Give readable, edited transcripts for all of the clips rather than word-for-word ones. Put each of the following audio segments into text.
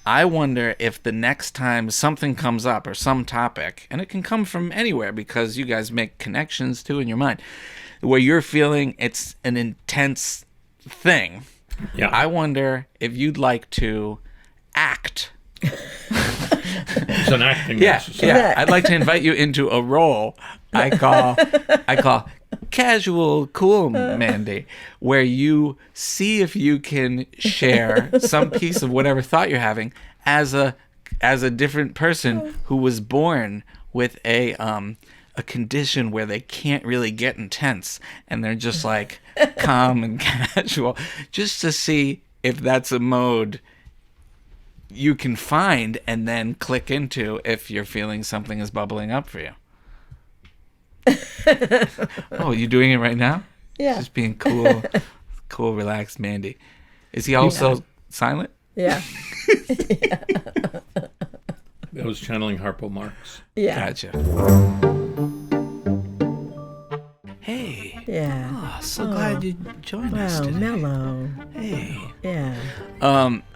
I wonder if the next time something comes up or some topic, and it can come from anywhere because you guys make connections too in your mind, where you're feeling it's an intense thing. Yeah. I wonder if you'd like to act. It's an acting Yeah, exercise. yeah. I'd like to invite you into a role I call casual cool Mandy, where you see if you can share some piece of whatever thought you're having as a different person who was born with a condition where they can't really get intense and they're just like calm and casual, just to see if that's a mode you can find and then click into if you're feeling something is bubbling up for you. Oh, you doing it right now? Yeah. Just being cool, relaxed Mandy. Is he also silent? Yeah. That was channeling Harpo Marx. Yeah. Gotcha. Hey. Yeah. Oh, so glad you joined us Wow, today. mellow. Hey. Yeah.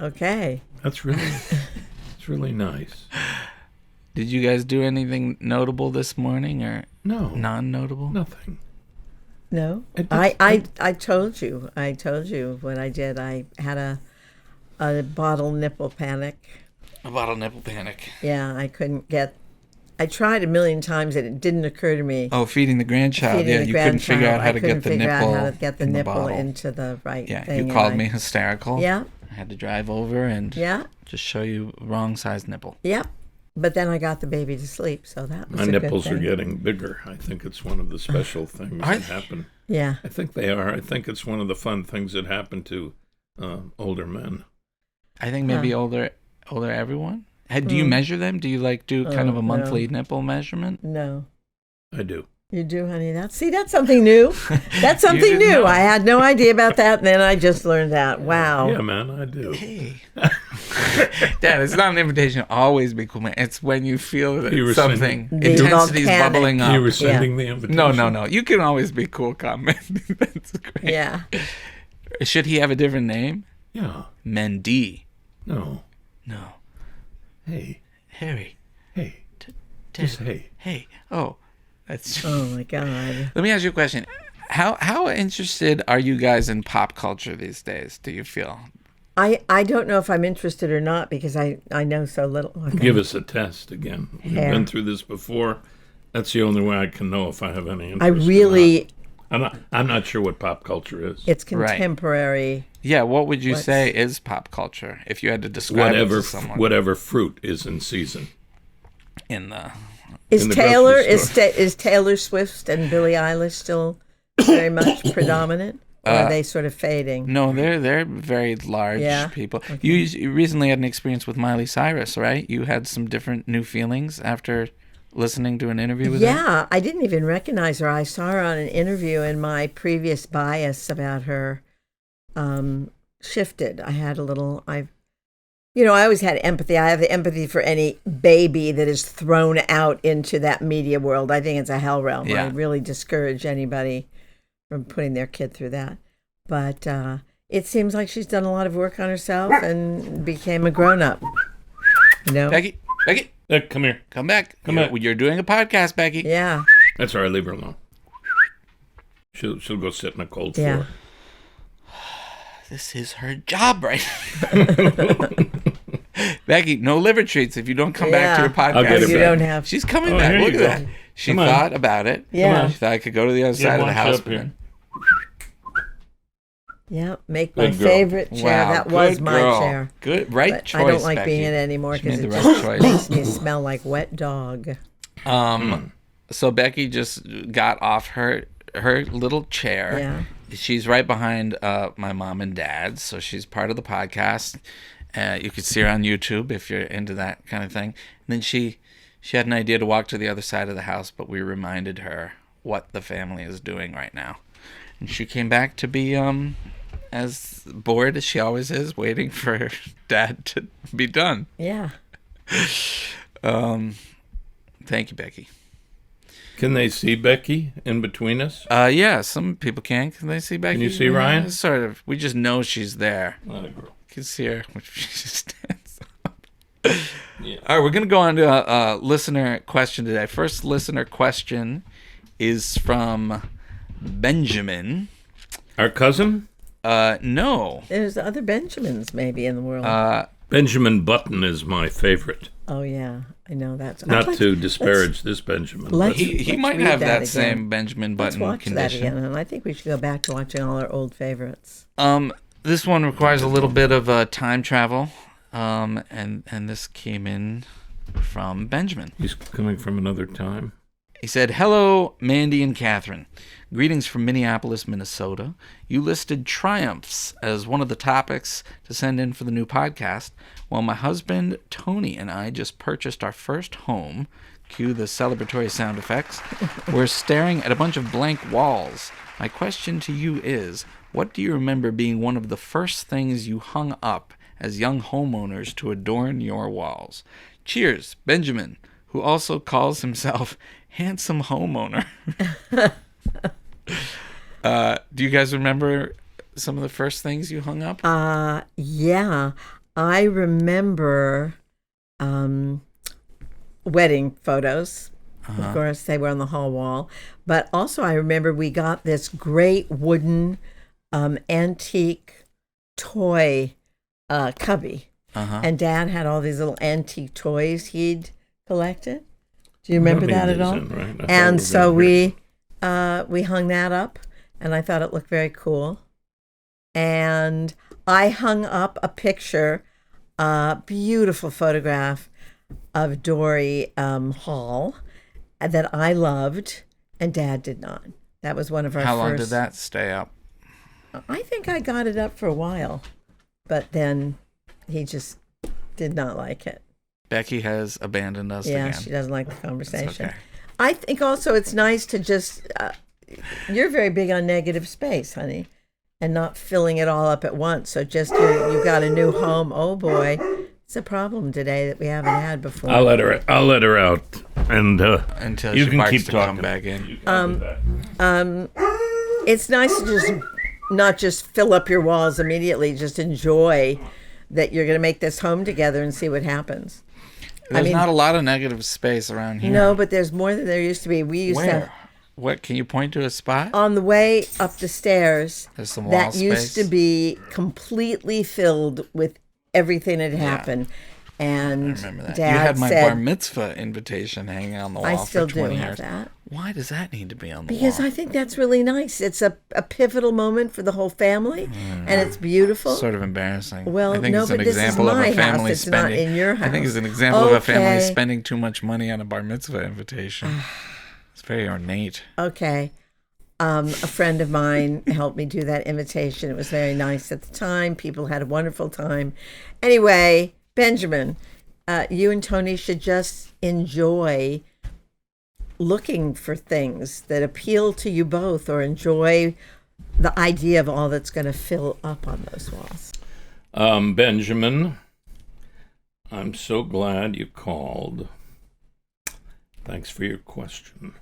Okay. That's really nice. Did you guys do anything notable this morning or No. non-notable? Nothing. No. I told you what I did. I had a bottle nipple panic. A bottle nipple panic. Yeah, I tried a million times and it didn't occur to me. Oh, feeding the grandchild. Yeah, you couldn't figure out how to get the nipple nipple in into the right Yeah, thing. you called me hysterical. Yeah. I had to drive over and Yeah. just show you wrong size nipple. Yeah. But then I got the baby to sleep, so that was My a nipples good are thing. getting bigger. I think it's one of the special things Are that they? happen. Yeah. I think they are. I think it's one of the fun things that happen to older men. I think maybe older everyone. Do you measure them? Do you do kind of a monthly nipple measurement? No. I do. You do, honey. That's something new. That's something didn't new. know. I had no idea about that, and then I just learned that. Wow. Yeah, man, I do. Hey. Dad, it's not an invitation to always be cool, man. It's when you feel that You were something, The intensity's volcanic. bubbling up. You were sending the invitation. No. You can always be cool, comment. That's great. Yeah. Should he have a different name? Yeah. Mandy. No. No. Hey. Harry. Hey. Dad. Just hey. Hey. Oh. That's. Oh my God. Let me ask you a question. How interested are you guys in pop culture these days, do you feel? I don't know if I'm interested or not because I know so little. Okay. Give us a test again. We've Hair. been through this before. That's the only way I can know if I have any interest. I really. Or not. I'm not sure what pop culture is. It's contemporary. Yeah, what would you say is pop culture if you had to describe it to someone? Whatever fruit is in season. In the Is in the Taylor grocery store. is Taylor Swift and Billie Eilish still very much predominant? Or are they sort of fading? No, they're very large people. Okay. You recently had an experience with Miley Cyrus, right? You had some different new feelings after listening to an interview with her? Yeah, I didn't even recognize her. I saw her on an interview and my previous bias about her shifted. I had a little, I always had empathy. I have the empathy for any baby that is thrown out into that media world. I think it's a hell realm. Yeah. I really discourage anybody from putting their kid through that. But it seems like she's done a lot of work on herself and became a grown-up. Becky, Come here. come back. Come back. You're doing a podcast, Becky. Yeah. That's all right. Leave her alone. She'll go sit in a cold Yeah. floor. This is her job right Becky, no liver treats if you don't come back to your podcast. I'll get it You back. don't have. She's coming Oh, back. here Look you at go. that. She Come on. thought about it. Yeah. She thought I could go to the other side of the lunch house. up here. Yeah, make my Good girl. favorite chair. Wow, that was good my girl. chair. Good, right But choice, I don't like Becky. being in it anymore She made because the it right just choice. makes me smell like wet dog. So Becky just got off her little chair. Yeah. She's right behind my mom and dad, so she's part of the podcast. You can see her on YouTube if you're into that kind of thing. And then she had an idea to walk to the other side of the house, but we reminded her what the family is doing right now. And she came back to be as bored as she always is, waiting for her dad to be done. Yeah. Thank you, Becky. Can they see Becky in between us? Yeah, some people can. Can they see Becky? Can you see Ryan? Sort of. We just know she's there. Not a girl. You can see her when she stands up. All right, we're going to go on to a listener question today. First listener question is from Benjamin. Our cousin? No. There's other Benjamins maybe in the world. Benjamin Button is my favorite. Oh, yeah. I know that's... Not to disparage this Benjamin. let's- but He Let's might read have that that again. same Benjamin Let's Button watch that condition. again, and I think we should go back to watching all our old favorites. This one requires a little bit of time travel, and this came in from Benjamin. he's coming from another time. He said, "Hello, Mandy and Kathryn. Greetings from Minneapolis, Minnesota. You listed triumphs as one of the topics to send in for the new podcast. Well, my husband, Tony, and I just purchased our first home. Cue the celebratory sound effects. We're staring at a bunch of blank walls. My question to you is, what do you remember being one of the first things you hung up as young homeowners to adorn your walls? Cheers, Benjamin, who also calls himself Handsome Homeowner." Do you guys remember some of the first things you hung up? Yeah. I remember wedding photos. Of course, they were on the hall wall. But also I remember we got this great wooden antique toy cubby. And Dad had all these little antique toys he'd collected. Do you remember that at all? Right? And so we hung that up, and I thought it looked very cool. And I hung up a picture, a beautiful photograph of Dory Hall that I loved, and Dad did not. That was one of our How first. long did that stay up? I think I got it up for a while, but then he just did not like it. Becky has abandoned us Yeah, again. she doesn't like the conversation. It's okay. I think also it's nice to just, you're very big on negative space, honey, and not filling it all up at once. So just you got a new home. Oh boy, it's a problem today that we haven't had before. I'll let her out, and Until you she can barks keep to talking. come back in. It's nice to just not just fill up your walls immediately. Just enjoy that you're going to make this home together and see what happens. There's not a lot of negative space around here. No, but there's more than there used to be. We used to have, Where? What? Can you point to a spot? on the way up the stairs, There's some wall that used to space? be completely filled with everything that had happened. And I remember that. Dad You had my said, bar mitzvah invitation hanging on the wall I still for do 20 have years. that. Why does that need to be on the Because wall? I think that's really nice. It's a pivotal moment for the whole family, and it's beautiful. Sort of embarrassing. Well, I think no, it's an but this is example of my a family house. It's not spending. in your I think it's house. an example of a family Okay. spending too much money on a bar mitzvah invitation. It's very ornate. Okay. A friend of mine helped me do that invitation. It was very nice at the time. People had a wonderful time. Anyway, Benjamin, you and Tony should just enjoy looking for things that appeal to you both, or enjoy the idea of all that's going to fill up on those walls. Benjamin, I'm so glad you called. Thanks for your question.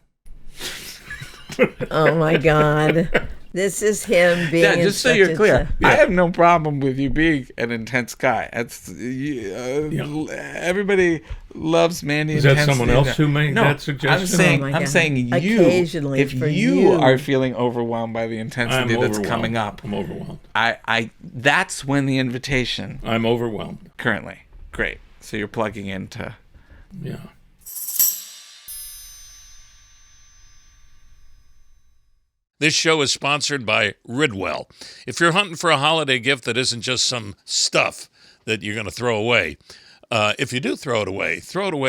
Oh my God. This is him being Yeah, in just so such you're a- clear, I have no problem with you being an intense guy. That's everybody loves Mandy. Is that intensity. someone else who made no, that suggestion? I'm saying, Oh my I'm God. saying you. Occasionally if for you you. are feeling overwhelmed by the I'm intensity that's overwhelmed. coming up, I'm overwhelmed. I that's when the invitation I'm overwhelmed. currently. Great. So you're plugging into. Yeah. This show is sponsored by Ridwell. If you're hunting for a holiday gift that isn't just some stuff that you're going to throw away, if you do throw it away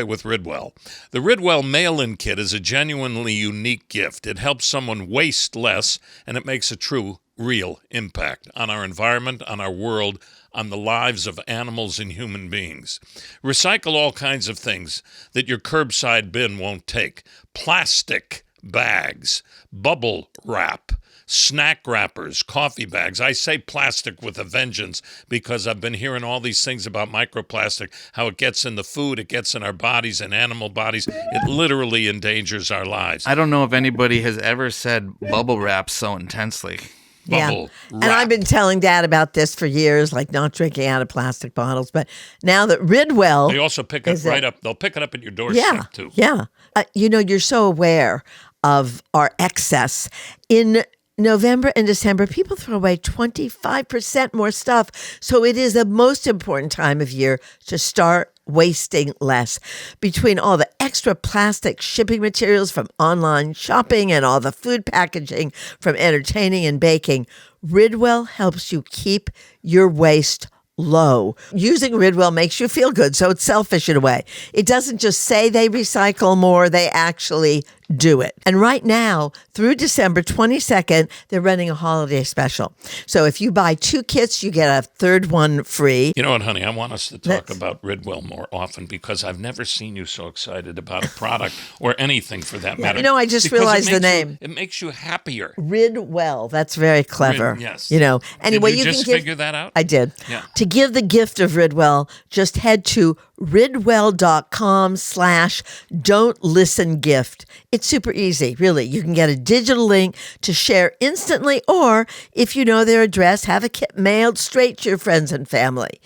with Ridwell. The Ridwell mail-in kit is a genuinely unique gift. It helps someone waste less, and it makes a true, real impact on our environment, on our world, on the lives of animals and human beings. Recycle all kinds of things that your curbside bin won't take. Plastic bags, bubble wrap, snack wrappers, coffee bags. I say plastic with a vengeance because I've been hearing all these things about microplastic, how it gets in the food, it gets in our bodies and animal bodies. It literally endangers our lives. I don't know if anybody has ever said bubble wrap so intensely. bubble And I've been telling Dad about this for years, like not drinking out of plastic bottles. But now that Ridwell, They also pick it right up. They'll pick it up at your doorstep too. yeah, you're so aware of our excess in November and December. People throw away 25% more stuff, so it is the most important time of year to start wasting less. Between all the extra plastic shipping materials from online shopping and all the food packaging from entertaining and baking, Ridwell helps you keep your waste low. Using Ridwell makes you feel good, so it's selfish in a way. It doesn't just say they recycle more, they actually do it. And right now, through December 22nd, they're running a holiday special. So if you buy 2 kits, you get a third one free. You know what, honey? I want us to talk about Ridwell more often because I've never seen you so excited about a product or anything for that matter. You know, I just realized the name. It makes you happier. Ridwell. That's very clever. Yes. You know, anyway, Did you can just give, figure that out? I did. Yeah. To give the gift of Ridwell, just head to ridwell.com/don't-listen-gift. It's super easy, really. You can get a digital link to share instantly, or if you know their address, have a kit mailed straight to your friends and family.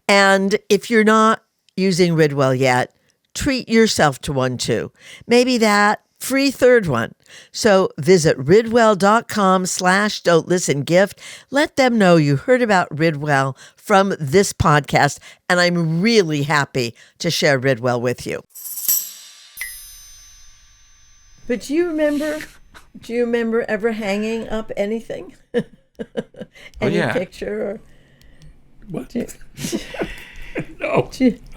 And if you're not using Ridwell yet, treat yourself to one too. Maybe that free third one. So visit ridwell.com/don't-listen-gift. Let them know you heard about Ridwell from this podcast, and I'm really happy to share Ridwell with you. But do you remember ever hanging up anything? Any picture or What? No,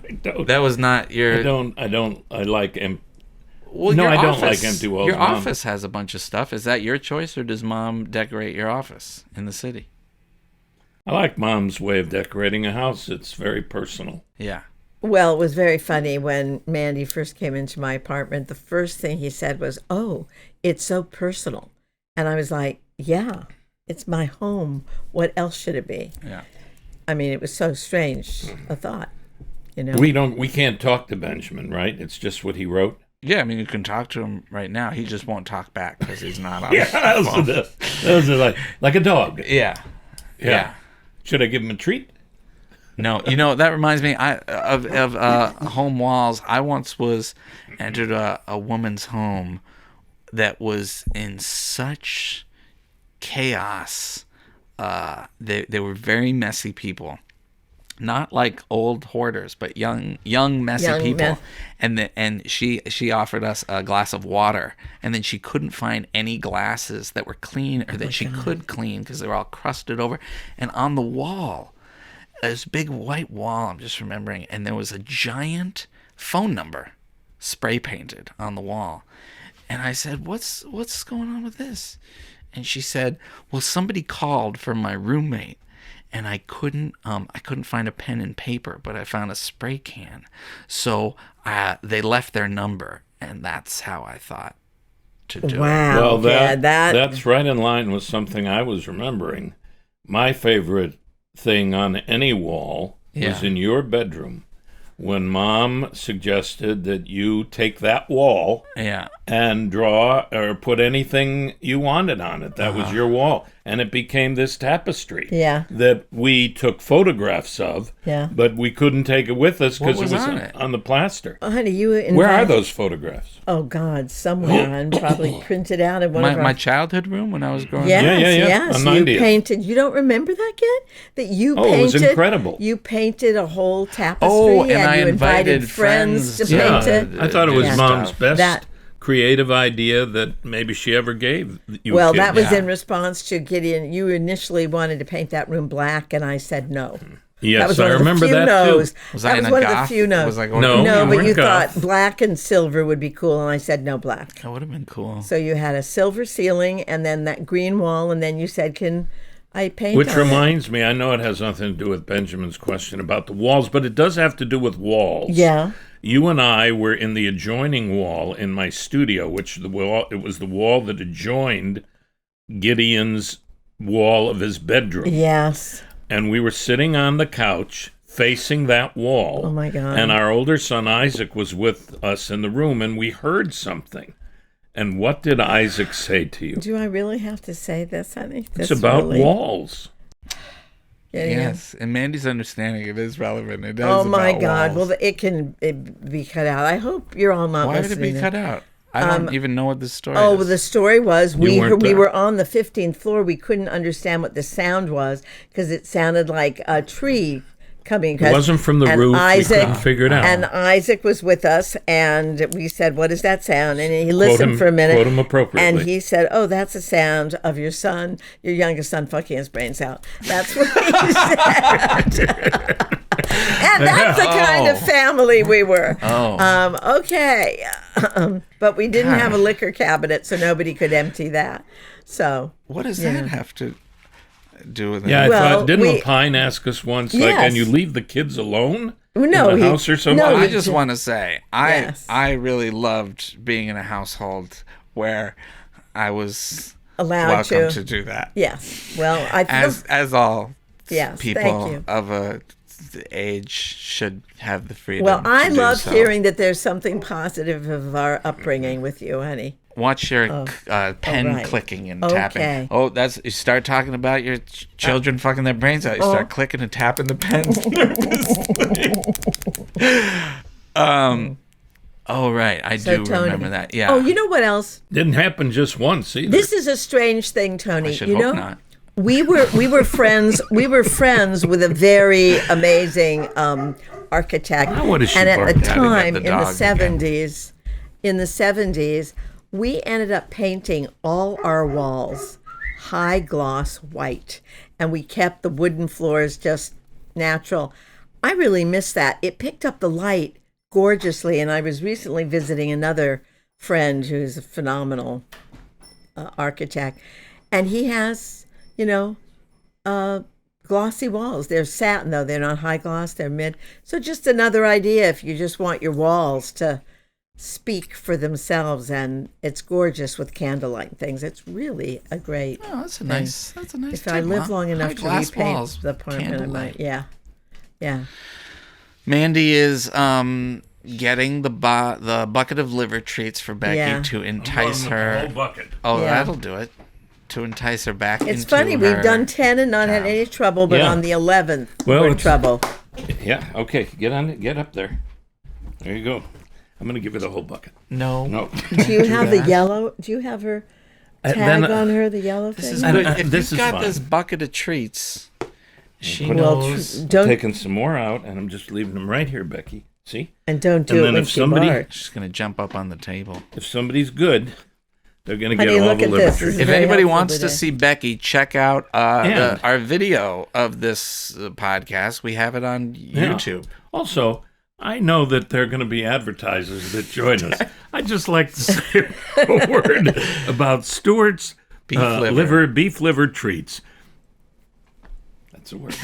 I don't. That was not your. I don't. I like Well, no, your I don't office- like empty walls. Your Mom. office has a bunch of stuff. Is that your choice, or does Mom decorate your office in the city? I like Mom's way of decorating a house. It's very personal. Yeah. Well, it was very funny when Mandy first came into my apartment. The first thing he said was, "Oh, it's so personal." And I was like, "Yeah, it's my home. What else should it be?" Yeah. I mean, it was so strange a thought, you know. We can't talk to Benjamin, right? It's just what he wrote. Yeah, I mean, you can talk to him right now. He just won't talk back because he's not on Yeah, those are like a dog. Yeah. Yeah. Should I give him a treat? No, that reminds me of home walls. I once entered a woman's home that was in such chaos. They were very messy people, not like old hoarders, but young messy people. And she offered us a glass of water, and then she couldn't find any glasses that were clean or that she could clean because they were all crusted over. And on the wall, this big white wall, I'm just remembering, and there was a giant phone number spray painted on the wall. And I said, what's going on with this? And she said, well, somebody called for my roommate, and I couldn't find a pen and paper, but I found a spray can. So they left their number, and that's how I thought to do it. Wow. Well, that's right in line with something I was remembering. My favorite thing on any wall was in your bedroom when Mom suggested that you take that wall and draw or put anything you wanted on it. That was your wall. And it became this tapestry that we took photographs of, but we couldn't take it with us because it was on the plaster. Oh, honey, Where are those photographs? Oh, God, somewhere. And probably printed out in one of my childhood room when I was growing up. Yes. On You 90th. painted. You don't remember that, kid? That you painted. It was incredible. You painted a whole tapestry. Oh, and I you invited friends to friends paint to- it. I thought it was Yeah. Mom's best That- creative idea that maybe she ever gave you. Well, kids. that was in response to Gideon. You initially wanted to paint that room black, and I said no. Yes, that was I one of the remember few that no's. too. Was that I in was a one goth? of the few no's. Was I going No. No, you but weren't you goth. thought black and silver would be cool, and I said no black. That would have been cool. So you had a silver ceiling, and then that green wall, and then you said, "Can I paint?" Which on it?" reminds me, I know it has nothing to do with Benjamin's question about the walls, but it does have to do with walls. Yeah. You and I were in the adjoining wall in my studio, it was the wall that adjoined Gideon's wall of his bedroom. Yes. And we were sitting on the couch facing that wall. Oh, my God. And our older son Isaac was with us in the room, and we heard something. And what did Isaac say to you? Do I really have to say this, honey? It's about walls. Yes, in Mandy's understanding, it is relevant. It is Oh my about God! walls. Well, it can be cut out. I hope you're all not Why would it listening. be cut out? I don't even know what the story Oh, is. well, the story was we weren't there. were on the 15th floor. We couldn't understand what the sound was because it sounded like a tree coming. It wasn't from the roof. We couldn't figure it out. And Isaac was with us, and we said, "What is that sound?" And he listened for a minute. Quote him appropriately. And he said, "Oh, that's the sound of your son, your youngest son, fucking his brains out." That's what he said. And that's the kind of family we were. Okay. But we didn't have a liquor cabinet, so nobody could empty that. So What does that have to do with it? Yeah, I Well, thought, didn't Lapine ask us once, like, Yes. and you leave the kids alone No, in the house or something? no, I he just did- want to say, Yes. I really loved being in a household where I was allowed welcome to do that. Yes. Well, I feel As all Yes, thank people you. of a age should have the freedom. well, I to do love so. hearing that there's something positive of our upbringing with you, honey. Watch your pen right. clicking and Okay. tapping. Oh, that's you start talking about your children fucking their brains out. You start clicking and tapping the pen. Oh right, I So, do Tony. remember that. Yeah. Oh, you know what else? Didn't happen just once either. This is a strange thing, Tony. I should you hope know, not. we were friends. We were friends with a very amazing architect. Now what is she and at the barking at? time, The in the dog again. 70s, we ended up painting all our walls high gloss white, and we kept the wooden floors just natural. I really miss that. It picked up the light gorgeously, and I was recently visiting another friend who's a phenomenal architect, and he has, glossy walls. They're satin, though. They're not high gloss. They're mid. So just another idea if you just want your walls to speak for themselves, and it's gorgeous with candlelight and things. It's really a great. Oh, that's a nice. That's a nice. If I tip, live Mom. long enough High to glass repaint walls, the apartment, I candlelight. might. Yeah. Mandy is getting the bucket of liver treats for Becky Yeah. to entice her. Whole bucket. Oh, Yeah. that'll do it. To entice her back It's into funny. her We've done 10 and not had any trouble, but Yeah. on the 11th, Well, we're in it's- trouble. Yeah, okay. Get on it. Get up there. There you go. I'm going to give her the whole bucket. No. No. Do you have the yellow? Do you have her tag then, on her? The yellow This thing. is good. If this you've is got fine. this bucket of treats, she Well, knows. don't Taking some more out, and I'm just leaving them right here, Becky. See? and don't do and it then when if she somebody- barks. She's gonna jump up on the table. If somebody's good, they're going to get Honey, all look the at liver this. treats. If Very anybody helpful wants to today. see Becky, check out And- our video of this podcast. We have it on Yeah. YouTube. Also, I know that there are going to be advertisers that join us. I'd just like to say a word about Stewart's Beef liver. treats. That's a word.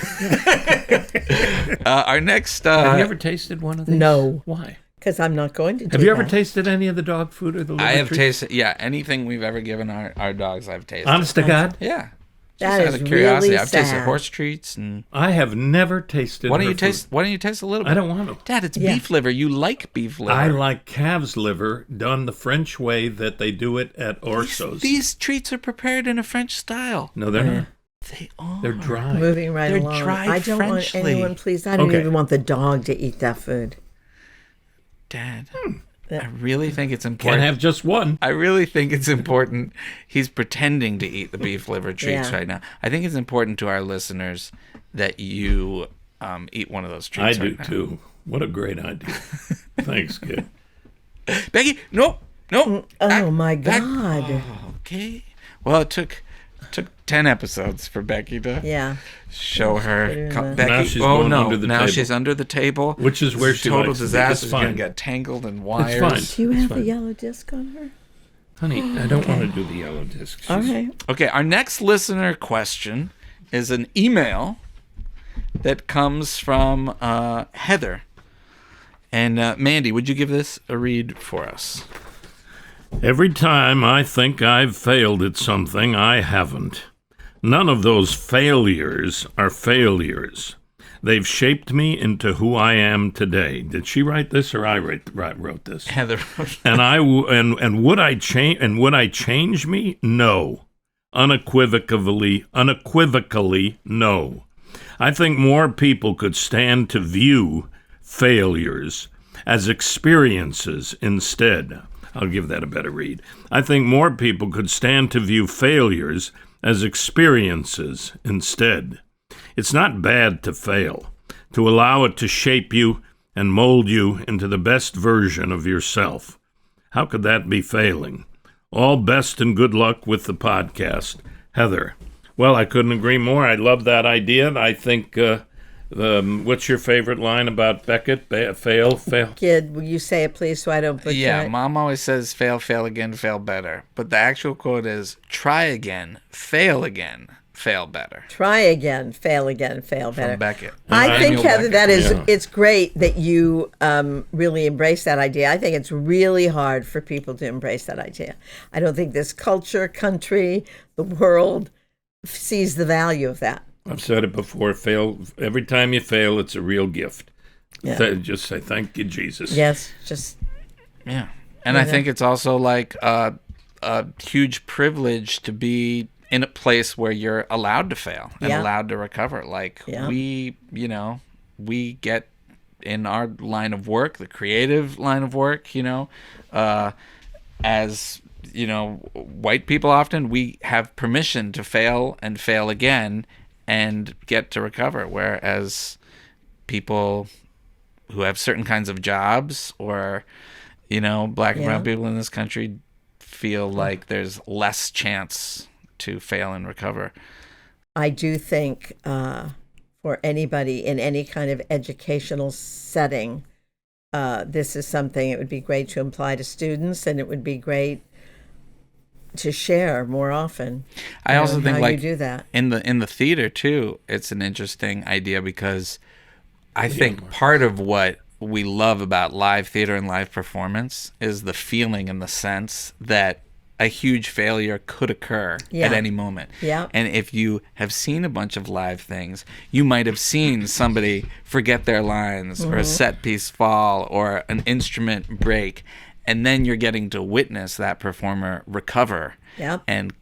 Our next. Have you ever tasted one of these? No. Why? Because I'm not going to. Have do you ever that. tasted any of the dog food or the liver I have treats? tasted. Yeah, anything we've ever given our dogs, I've tasted. Honest to God, Yeah. That Just is out of curiosity, really I've tasted sad. horse treats and. I have never tasted Why don't her you taste? food. Why don't you taste a little bit? I don't want to. Dad, it's Yeah. beef liver. You like beef liver. I like calf's liver done the French way that they do it at Orso's. These treats are prepared in a French style. No, they're not. They are. They're dry. Moving right They're along. dried I don't want Frenchly. anyone, please. I don't Okay. even want the dog to eat that food. Dad, I really think it's Can't important. have just one. I really think it's important. He's pretending to eat the beef liver treats Yeah. right now. I think it's important to our listeners that you eat one of those I treats. do right now. too. What a great idea. Thanks, kid. Becky, no. Oh my back. God. Okay. Well, it took 10 episodes for Becky to Yeah. show Put her her. in the- Becky, Now she's oh going no! under the now table. she's under the table, Which is where This she total likes to be. disaster. It's She's gonna fine. get tangled in wires. fine. Do you have fine. the yellow disc on her? Honey, I don't want to do the yellow disc. All right. Okay, our next listener question is an email that comes from Heather. And Mandy, would you give this a read for us? Every time I think I've failed at something, I haven't. None of those failures are failures. They've shaped me into who I am today. Did she write this, or I wrote this? Heather wrote And would I change? And would I change me? No, unequivocally, no. I think more people could stand to view failures as experiences instead. I'll give that a better read. I think more people could stand to view failures as experiences instead. It's not bad to fail, to allow it to shape you and mold you into the best version of yourself. How could that be failing? All best and good luck with the podcast, Heather. Well, I couldn't agree more. I love that idea. I think, what's your favorite line about Beckett? Fail. Kid, will you say it, please, so I don't butcher it? Mom always says fail again, fail better. But the actual quote is try again, fail better. Try again, fail better. From Beckett. I think, Heather, Beckett. that is, it's great that you really embrace that idea. I think it's really hard for people to embrace that idea. I don't think this culture, country, the world sees the value of that. I've said it before. Every time you fail, it's a real gift. Yeah. Just say thank you, Jesus. Yes, just yeah. And I think it's also like a huge privilege to be in a place where you're allowed to fail and allowed to recover. Like we get in our line of work, the creative line of work, as white people often, we have permission to fail and fail again and get to recover. Whereas people who have certain kinds of jobs or, black and brown people in this country feel like there's less chance to fail and recover. I do think for anybody in any kind of educational setting, this is something it would be great to apply to students, and it would be great to share more often. I also think, like, you do that in the theater too, it's an interesting idea because I think part of what we love about live theater and live performance is the feeling and the sense that a huge failure could occur at any moment. Yeah. And if you have seen a bunch of live things, you might have seen somebody forget their lines or a set piece fall or an instrument break. And then you're getting to witness that performer recover and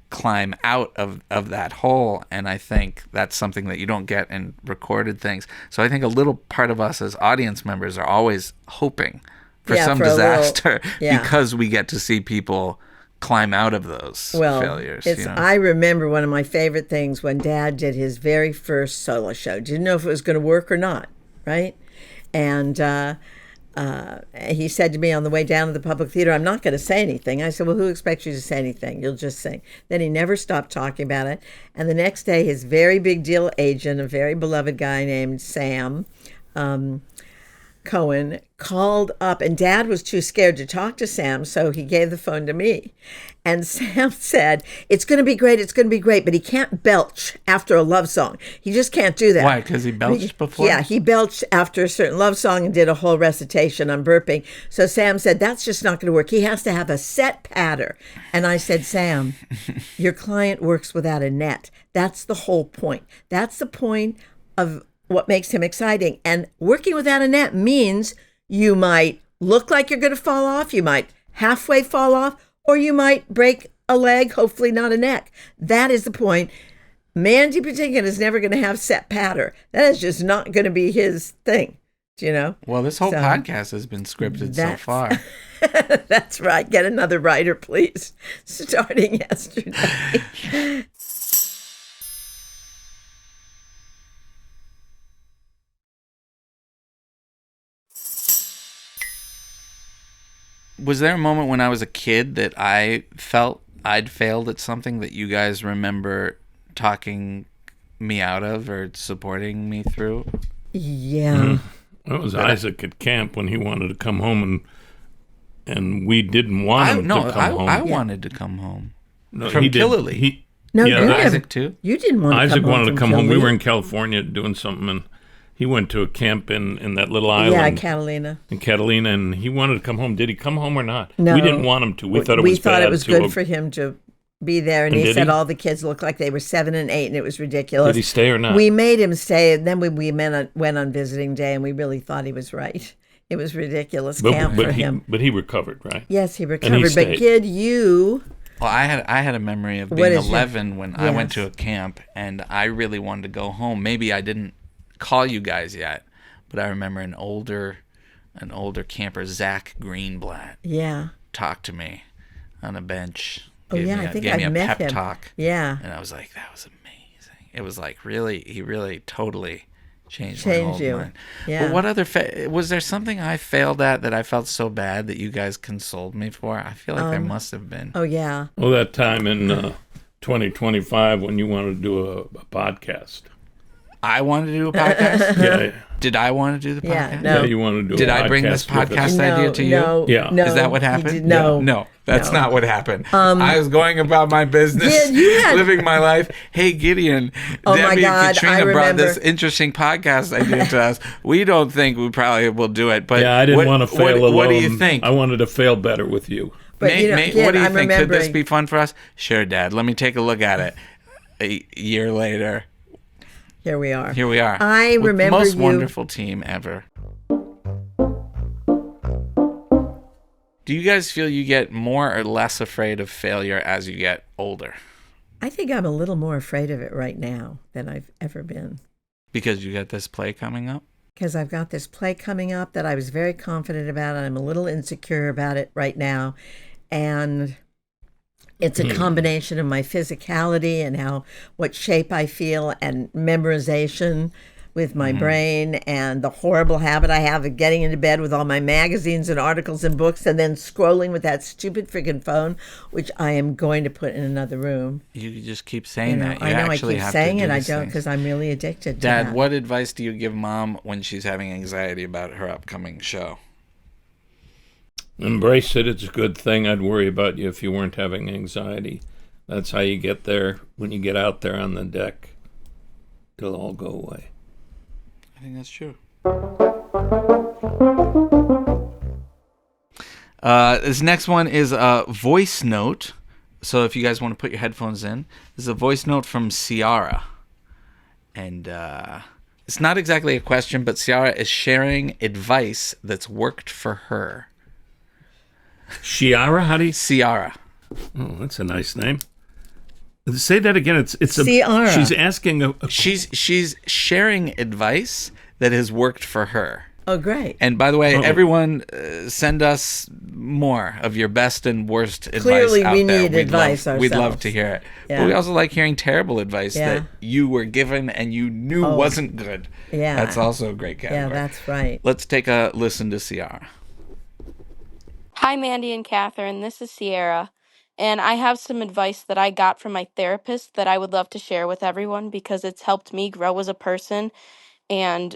climb out of that hole. And I think that's something that you don't get in recorded things. So I think a little part of us as audience members are always hoping for some disaster because we get to see people climb out of those failures. I remember one of my favorite things when Dad did his very first solo show. Didn't know if it was going to work or not, right? And he said to me on the way down to the public theater, I'm not going to say anything. I said, well, who expects you to say anything? You'll just sing. Then he never stopped talking about it. And the next day, his very big deal agent, a very beloved guy named Sam Cohen, called up, and Dad was too scared to talk to Sam, so he gave the phone to me. And Sam said, it's going to be great, but he can't belch after a love song. He just can't do that. Why? Because he belched before? Yeah, he belched after a certain love song and did a whole recitation on burping. So Sam said, that's just not going to work. He has to have a set patter. And I said, Sam, your client works without a net. That's the whole point. That's the point of what makes him exciting. And working without a net means you might look like you're going to fall off, you might halfway fall off, or you might break a leg, hopefully not a neck. That is the point. Mandy Patinkin is never going to have set patter. That is just not going to be his thing, Well, this whole podcast has been scripted so far. That's right. Get another writer, please, starting yesterday. Was there a moment when I was a kid that I felt I'd failed at something that you guys remember talking me out of or supporting me through? Yeah. That was Isaac at camp when he wanted to come home, and we didn't want him to come home. I wanted to come home. No, from he did. Killily. Isaac too. You didn't want to Isaac come home. wanted to come home. We were in California doing something, and he went to a camp in that little island. Yeah, Catalina. In Catalina, and he wanted to come home. Did he come home or not? No. We didn't want him to. We thought it was bad. We thought it was good for him to be there, and he said all the kids looked like they were 7 and 8, and it was ridiculous. Did he stay or not? We made him stay, and then we went on visiting day, and we really thought he was right. It was ridiculous camp for him. But he recovered, right? Yes, he recovered. But Gid, you... Well, I had a memory of being 11 when I went to a camp, and I really wanted to go home. Maybe I didn't call you guys yet, but I remember an older camper, Zach Greenblatt, talked to me on a bench. I think I met him. Talk. Yeah. And I was like, that was amazing. It was like he really totally changed my whole mind. Yeah. But what other was there something I failed at that I felt so bad that you guys consoled me for? I feel like there must have been. Oh yeah. Well, that time in 2025 when you wanted to do a podcast. I wanted to do a podcast? Yeah. Did I want to do the podcast? Yeah, no. Yeah, you wanted to do Did a podcast. I bring this podcast idea to you? No, Yeah. no. Is that what happened? No, that's not what happened. I was going about my business, living my life. Hey, Gideon, Debbie and Katrina brought this interesting podcast idea to us. We don't think we probably will do it, but I didn't want to fail alone. What do you think? I wanted to fail better with you. But Kid, what do you think? Could this be fun for us? Sure, Dad. Let me take a look at it. A year later. Here we are. I remember most wonderful team ever. Do you guys feel you get more or less afraid of failure as you get older? I think I'm a little more afraid of it right now than I've ever been. Because you got this play coming up? Because I've got this play coming up that I was very confident about, and I'm a little insecure about it right now. And it's a combination of my physicality and what shape I feel, and memorization with my brain, and the horrible habit I have of getting into bed with all my magazines and articles and books, and then scrolling with that stupid freaking phone, which I am going to put in another room. You just keep saying that. I know I keep saying it. I don't, because I'm really addicted to Dad, that. what advice do you give Mom when she's having anxiety about her upcoming show? Embrace it. It's a good thing. I'd worry about you if you weren't having anxiety. That's how you get there. When you get out there on the deck, it'll all go away. I think that's true. This next one is a voice note. So if you guys want to put your headphones in, this is a voice note from Ciara. And it's not exactly a question, but Ciara is sharing advice that's worked for her. Ciara? How do you... Ciara. Oh, that's a nice name. Say that again. It's Ciara. She's asking She's sharing advice that has worked for her. Oh, great. And by the way, everyone, send us more of your best and worst advice out there. Clearly, we need advice ourselves. We'd love to hear it. Yeah. But we also like hearing terrible advice that you were given and you knew wasn't good. Yeah. That's also a great category. Yeah, that's right. Let's take a listen to Ciara. Hi, Mandy and Kathryn. This is Sierra, and I have some advice that I got from my therapist that I would love to share with everyone because it's helped me grow as a person and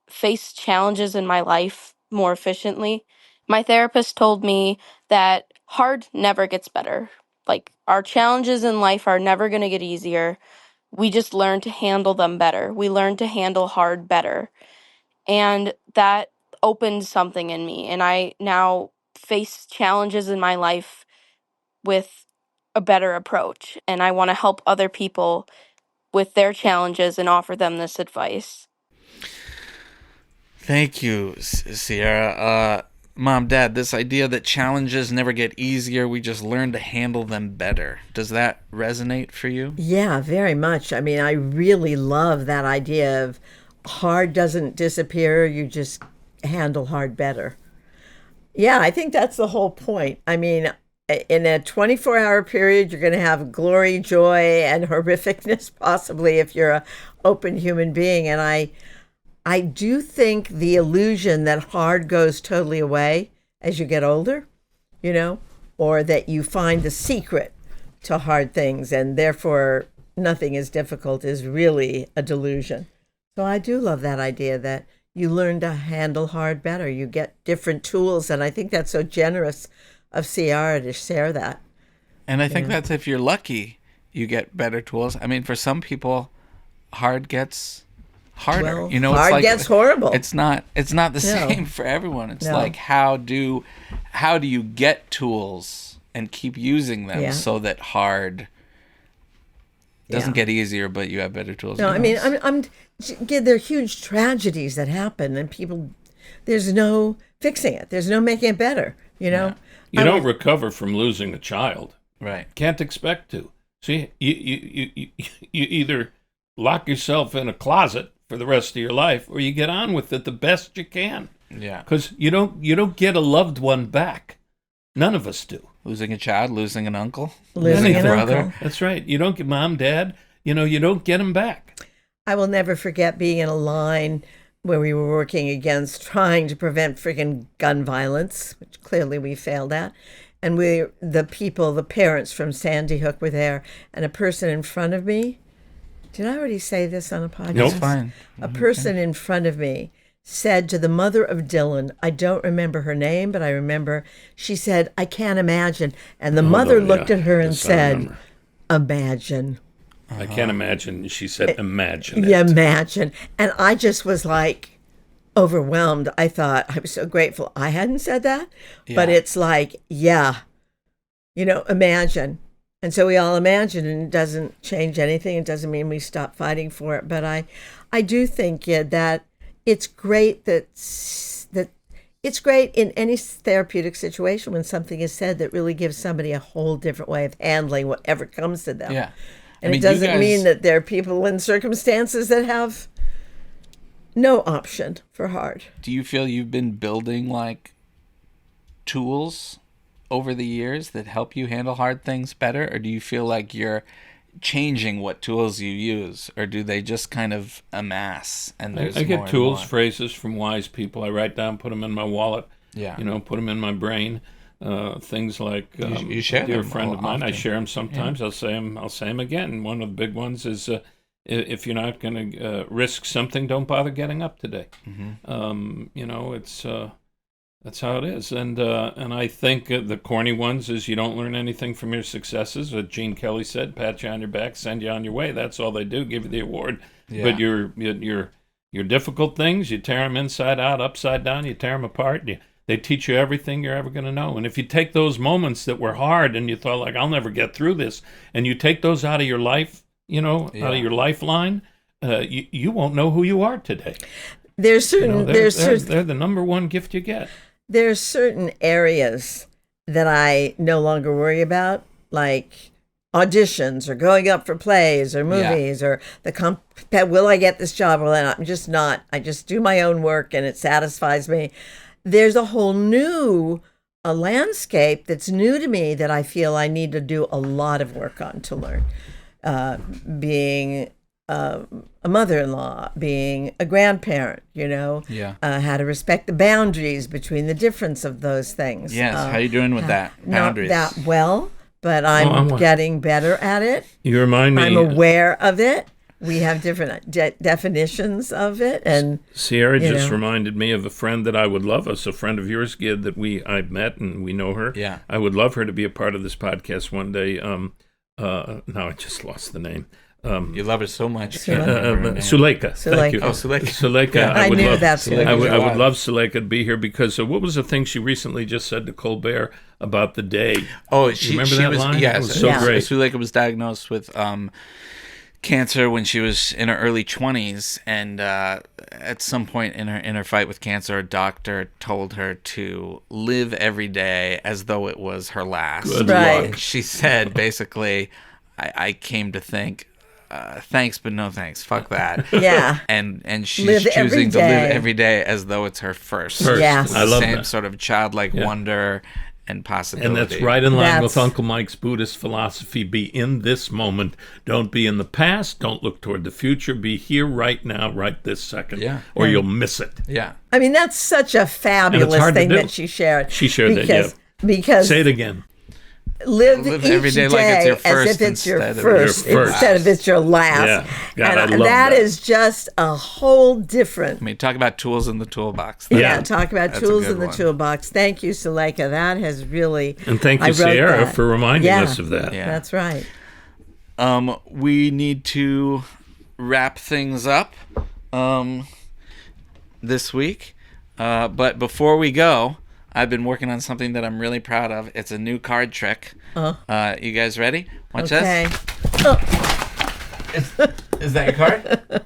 face challenges in my life more efficiently. My therapist told me that hard never gets better. Like, our challenges in life are never going to get easier. We just learn to handle them better. We learn to handle hard better. And that opened something in me, and I now face challenges in my life with a better approach, and I want to help other people with their challenges and offer them this advice. Thank you, Sierra. Mom, Dad, this idea that challenges never get easier, we just learn to handle them better. Does that resonate for you? Yeah, very much. I mean, I really love that idea of hard doesn't disappear, you just handle hard better. Yeah, I think that's the whole point. I mean, in a 24-hour period, you're going to have glory, joy, and horrificness, possibly, if you're an open human being. And I do think the illusion that hard goes totally away as you get older, or that you find the secret to hard things and therefore nothing is difficult is really a delusion. So I do love that idea that you learn to handle hard better. You get different tools, and I think that's so generous of Ciara to share that. And I think that's if you're lucky, you get better tools. I mean, for some people, hard gets harder. Well, hard gets horrible. It's not the same for everyone. It's like how do you get tools and keep using them so that hard doesn't get easier, but you have better tools. No, I mean, there are huge tragedies that happen, and people, there's no fixing it. There's no making it better, you know? You don't recover from losing a child. Right. Can't expect to. See, you either lock yourself in a closet for the rest of your life, or you get on with it the best you can. Yeah. Because you don't get a loved one back. None of us do. Losing a child, losing an uncle, Losing a an brother. uncle. That's right. You don't get mom, dad. You don't get them back. I will never forget being in a line where we were working against trying to prevent friggin' gun violence, which clearly we failed at. And the parents from Sandy Hook were there, and a person in front of me, did I already say this on a podcast? Nope. It's fine. A person in front of me said to the mother of Dylan, I don't remember her name, but I remember she said, I can't imagine. And the mother looked at her and said, imagine. I can't imagine. She said, imagine it. Yeah, imagine. And I just was like overwhelmed. I thought, I was so grateful I hadn't said that. But it's like, imagine. And so we all imagine, and it doesn't change anything. It doesn't mean we stop fighting for it. But I do think that it's great that it's great in any therapeutic situation when something is said that really gives somebody a whole different way of handling whatever comes to them. Yeah. And it doesn't mean that there are people in circumstances that have no option for hard. Do you feel you've been building like tools over the years that help you handle hard things better? Or do you feel like you're changing what tools you use? Or do they just kind of amass and there's I more get and tools, more? phrases from wise people. I write down, put them in my wallet. Yeah. Put them in my brain. Things like you share a dear them friend of mine. often. I share them sometimes. I'll say them again. One of the big ones is if you're not going to risk something, don't bother getting up today. It's that's how it is. And I think the corny ones is you don't learn anything from your successes. What Gene Kelly said: pat you on your back, send you on your way. That's all they do. Give you the award. Yeah. But your difficult things, you tear them inside out, upside down. You tear them apart. They teach you everything you're ever going to know. And if you take those moments that were hard and you thought, like, I'll never get through this, and you take those out of your life, out of your lifeline, you won't know who you are today. There's certain They're the number one gift you get. There's certain areas that I no longer worry about, like auditions or going up for plays or movies or will I get this job or not? I'm just not. I just do my own work and it satisfies me. There's a whole new landscape that's new to me that I feel I need to do a lot of work on to learn. Being a mother-in-law, being a grandparent, how to respect the boundaries between the difference of those things. Yes, how are you doing with that? Boundaries. Not that well, but I'm getting better at it. You remind me. I'm aware of it. We have different definitions of it, and Sierra just reminded me of a friend that I would love. Us, a friend of yours, Gid, that I've met and we know her. Yeah, I would love her to be a part of this podcast one day. Now I just lost the name. You love it so much. Suleika. Thank you. Oh, Suleika. Suleika. Yeah, I knew that's I would love Suleika to be here because what was the thing she recently just said to Colbert about the day? Oh, remember that line? Yes, it was so great. Suleika was diagnosed with cancer when she was in her early 20s, and at some point in her fight with cancer, a doctor told her to live every day as though it was her last. Good Right. luck. She said, basically, I came to think, thanks, but no thanks. Fuck that. Yeah. And she's Live every choosing to live day. every day as though it's her first. Yes. I love Same that. sort of childlike wonder and possibility. And that's right in line with That's- Uncle Mike's Buddhist philosophy. Be in this moment. Don't be in the past. Don't look toward the future. Be here right now, right this second. Yeah. Or you'll miss it. Yeah. I mean, that's such a fabulous hard to thing do. that she shared. She shared that, Because Say it again. live every each day like it's your first as if it's your instead of first your first. instead of it's your last. Yeah. God, I and love that that. is just a whole different. I mean, talk about tools in the toolbox. Yeah. Talk about That's a tools good in the one. toolbox. Thank you, Suleika. That has really. And thank I you, wrote Sierra, that. for reminding Yeah. us of that. Yeah. That's right. We need to wrap things up this week. But before we go, I've been working on something that I'm really proud of. It's a new card trick. You guys ready? Watch this. Is that your card?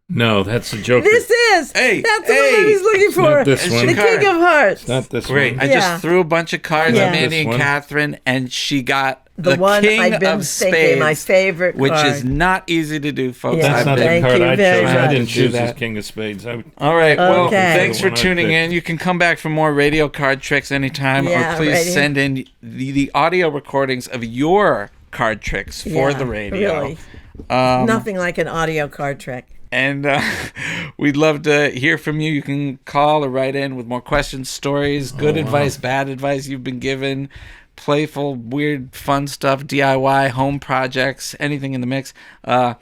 No, that's a joker. This is. Hey, that's the one that he's looking for. Not this one. The King of Hearts. Not this Great. one. I just threw a bunch of cards at Mandy and This one. Kathryn, and she got the one King I've been of thinking, Spades, my favorite which card. is not easy to do, folks. Yeah. That's not the Thank card you I very chose. I much. didn't choose that. as King of Spades. All right. Well, Okay. thanks for The one I tuning picked. in. You can come back for more radio card tricks anytime, Yeah, or please ready. send in the audio recordings of your card tricks for Yeah, the radio. Really. Nothing like an audio card trick. And we'd love to hear from you. You can call or write in with more questions, stories, good advice, bad advice you've been given, playful, weird, fun stuff, DIY, home projects, anything in the mix. If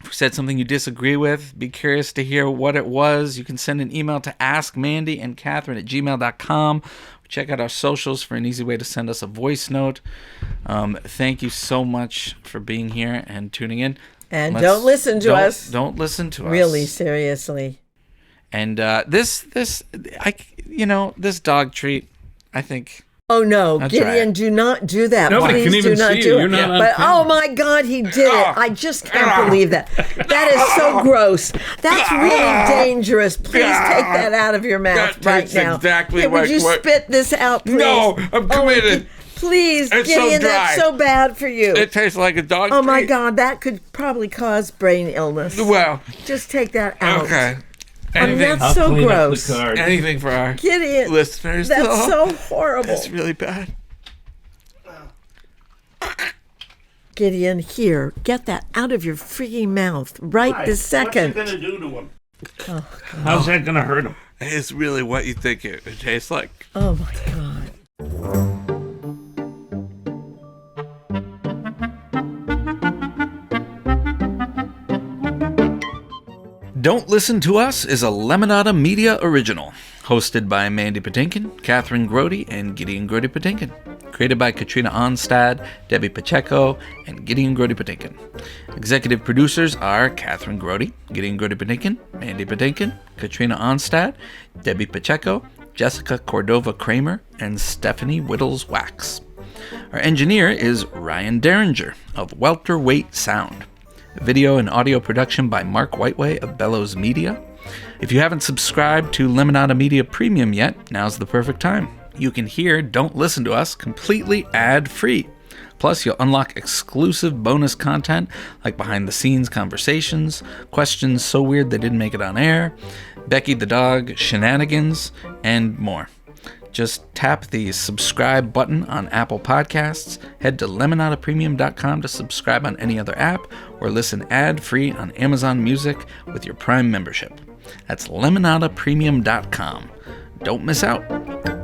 we said something you disagree with, be curious to hear what it was. You can send an email to askmandyandkathryn@gmail.com. Check out our socials for an easy way to send us a voice note. Thank you so much for being here and tuning in. And don't listen to us. Don't listen to us. Really, seriously. And this dog treat, I think. Oh no, That's Gideon, right. do not do that. Nobody Please can even do not see do you. it. You're not on But camera. oh my God, he did it! I just can't believe that. That is so gross. That's really dangerous. Please take that out of your mouth That right tastes now. exactly Hey, would like you what- spit this out, please? No, I'm committed. Please, It's so Gideon, that's dry. so bad for you. It tastes like a dog Oh my treat. God, that could probably cause brain illness. Well, Just take that out. okay. I mean, Anything, that's so clean up gross. the card. anything for our Gideon, listeners. that's though. so horrible. That's really bad. Gideon, here, get that out of your freaking mouth right this second. What's he gonna do to him? How's that gonna hurt him? It's really what you think it tastes like. Oh my God. Don't Listen to Us is a Lemonada Media original, hosted by Mandy Patinkin, Kathryn Grody, and Gideon Grody Patinkin. Created by Katrina Onstad, Debbie Pacheco, and Gideon Grody Patinkin. Executive producers are Kathryn Grody, Gideon Grody Patinkin, Mandy Patinkin, Katrina Onstad, Debbie Pacheco, Jessica Cordova Kramer, and Stephanie Whittles Wax. Our engineer is Ryan Derringer of Welterweight Sound. Video and audio production by Mark Whiteway of Bellows Media. If you haven't subscribed to Lemonada Media Premium yet, now's the perfect time. You can hear Don't Listen to Us completely ad-free. Plus, you'll unlock exclusive bonus content like behind-the-scenes conversations, questions so weird they didn't make it on air, Becky the dog shenanigans, and more. Just tap the subscribe button on Apple Podcasts, head to lemonadapremium.com to subscribe on any other app, or listen ad-free on Amazon Music with your Prime membership. That's lemonadapremium.com. Don't miss out.